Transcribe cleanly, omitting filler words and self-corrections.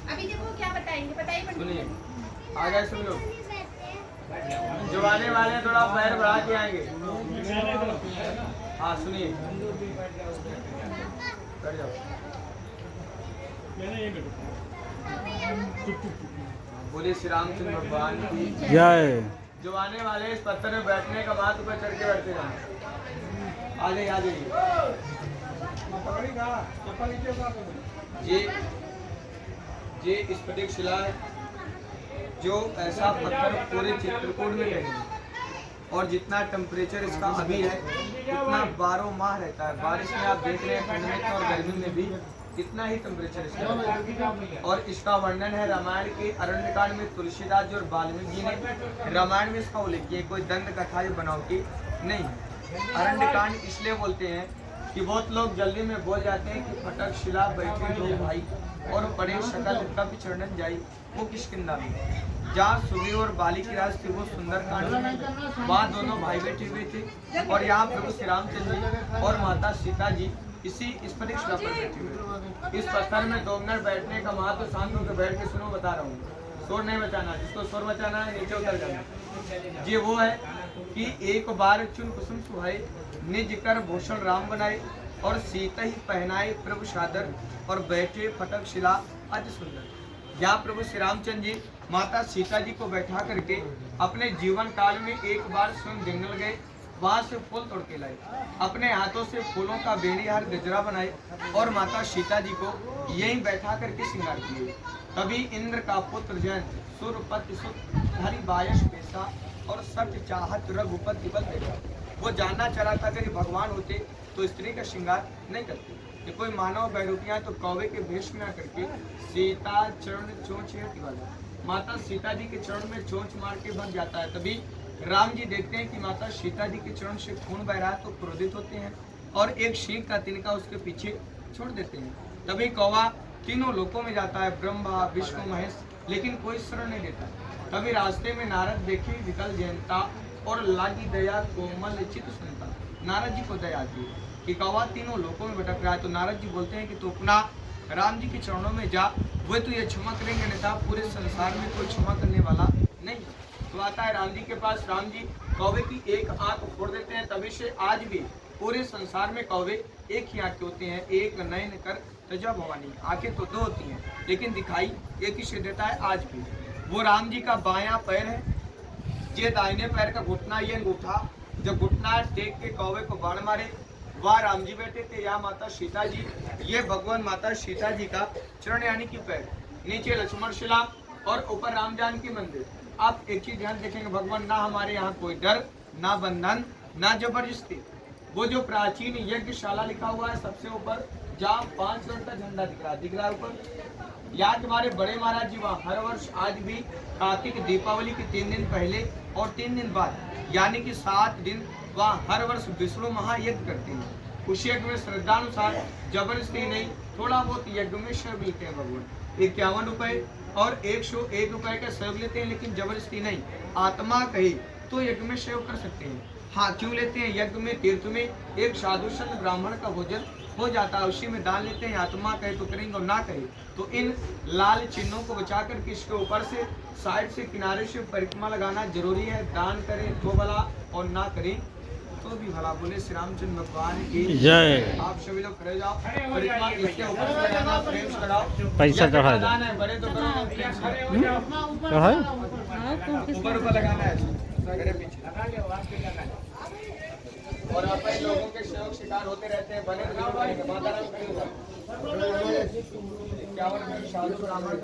अभी देखो क्या बताएंगे, बताइए। सुनिए, आ जाए सुन लो। जो आने वाले हैं थोड़ा पैर बढ़ा के आएंगे। हाँ सुनिए, कर जाओ। बोले श्री रामचंद्र भगवान की जय। जो आने वाले इस पत्थर में बैठने का बात ऊपर चढ़ के बैठते जाए। आ जाइए, आ जाइए। ये स्फटिक शिला है, जो ऐसा पत्थर पूरे चित्रकूट में कहीं नहीं। और जितना टेम्परेचर इसका अभी है उतना 12 माह रहता है। बारिश में आप देख रहे हैं, ठंड में और गर्मी में भी कितना ही टेम्परेचर इसका है। और इसका वर्णन है रामायण के अरण्यकांड में तुलसीदास जी और वाल्मीकि जी ने रामायण में इसका उल्लेख किया। कोई दंड कथा या बनावटी नहीं है। अरण्यकांड इसलिए बोलते हैं कि बहुत लोग जल्दी में बोल जाते हैं कि फटक शिला बैठे दो भाई और बड़े शकल कब चरणन जाई वो किष्किंधा में। जहाँ सुग्रीव और बाली की राज थी वो सुंदर कांड में, वहाँ दोनों भाई बैठे हुए थे। और यहाँ प्रभु श्री रामचंद्र जी और माता सीता जी इसी स्फटिक शिला पर बैठे हुए। इस पत्थर में 2 मिनट बैठने का महत्व शांत होकर बैठ के सुनो, बता रहा हूँ। शोर नहीं बचाना, जिसको शोर बचाना है नीचे उतर जाना। ये वो है कि एक बार चुन कुसुम सुहाए, निज कर भूषण राम बनाए, और सीता ही पहनाए प्रभु सादर, और बैठे फटक शिला अति सुंदर। यहाँ प्रभु श्री रामचंद्र जी माता सीता जी को बैठा करके अपने जीवन काल में एक बार स्वयं जंगल गए, वहां से फूल तोड़ के लाए, अपने हाथों से फूलों का बेड़ीहार गजरा बनाए और माता सीता जी को यहीं बैठा करके श्रृंगार किए। तभी इंद्र का पुत्र जयंत सूर्यपति सुत हरि बायस पेशा और सत्य चाहत रघुपति बल देखा। वो जानना चाह रहा था अगर भगवान होते तो स्त्री का श्रृंगार नहीं करते। कि कोई मानव बैरूपियां तो कौवे के भेष में आकर के सीता चरण चोंच वाला माता सीता जी के चरण में चोंच मार के भग जाता है। तभी राम जी देखते हैं कि माता सीता जी के चरण से खून बह रहा है तो क्रोधित होते हैं और एक शीख का तिनका उसके पीछे छोड़ देते हैं। तभी कौवा तीनों लोकों में जाता है, ब्रह्मा विष्णु महेश, लेकिन कोई शरण नहीं देता। तभी रास्ते में नारद देखे विकल जयंता और लागी दया कोमल चित सुनता। नारद जी को दया आती है कि कौवा तीनों लोकों में भटक रहा है। तो नारद जी बोलते हैं कि तू अपना राम जी के चरणों में जा, वो तो ये क्षमा करेंगे, नहीं पूरे संसार में कोई क्षमा करने वाला नहीं है। तो आता है राम जी के पास, राम जी कौवे की एक आंख फोड़ देते हैं। तभी से आज भी पूरे संसार में कौवे एक ही आंख के होते हैं, एक नयन कर तजा भवानी। आंखें तो 2 होती हैं लेकिन दिखाई एक ही से देता है आज भी। वो राम जी का बायां पैर है, ये दाहिने पैर का घुटना, ये अंगूठा। जब घुटना टेक के कौवे को बाण मारे, वहाँ राम जी बैठे थे, यहाँ माता सीता जी। ये भगवान माता सीता जी का चरण यानी कि पैर, नीचे लक्ष्मण शिला और ऊपर राम जानकी मंदिर। आप एक चीज ध्यान देखेंगे, भगवान ना हमारे यहाँ कोई डर, ना बंधन, ना जबरदस्ती। वो जो प्राचीन यज्ञशाला लिखा हुआ है सबसे ऊपर, जहाँ 5 रंग का झंडा दिख रहा है ऊपर। यहाँ हमारे बड़े महाराज जी वहाँ हर वर्ष आज भी कार्तिक दीपावली के 3 दिन पहले और 3 दिन बाद यानी कि 7 दिन वहाँ हर वर्ष विष्णु महायज्ञ करते हैं। उस यज्ञ में श्रद्धानुसार जबरदस्ती नहीं, थोड़ा बहुत यज्ञ में सेव मिलते हैं भगवान। 51 रुपए और 101 रुपए का सेव लेते हैं, लेकिन जबरदस्ती नहीं। आत्मा कहे तो यज्ञ में सेव कर सकते हैं। हाँ, क्यों लेते हैं? यज्ञ में तीर्थ में एक साधु संत ब्राह्मण का भोजन हो जाता है, उसी में दान लेते हैं। आत्मा कहे तो करेंगे और ना कहे तो इन लाल चिन्हों को बचा करके इसके ऊपर से साइड से किनारे से परिक्रमा लगाना जरूरी है। दान करें तो भला और ना करें तो भी भला। बोले श्री रामचंद्र भगवान की जय। आप सभी लोग खड़े जाओ, परिक्रमा इसके ऊपर से लगाना, प्रेम से लगाओ। पैसा चढ़ा दो। लगाना है, बड़े तो करो, प्रेम से ऊपर लगाना है, पीछे और अपने लोगों के सहयोग शिकार होते रहते हैं। बने माता राम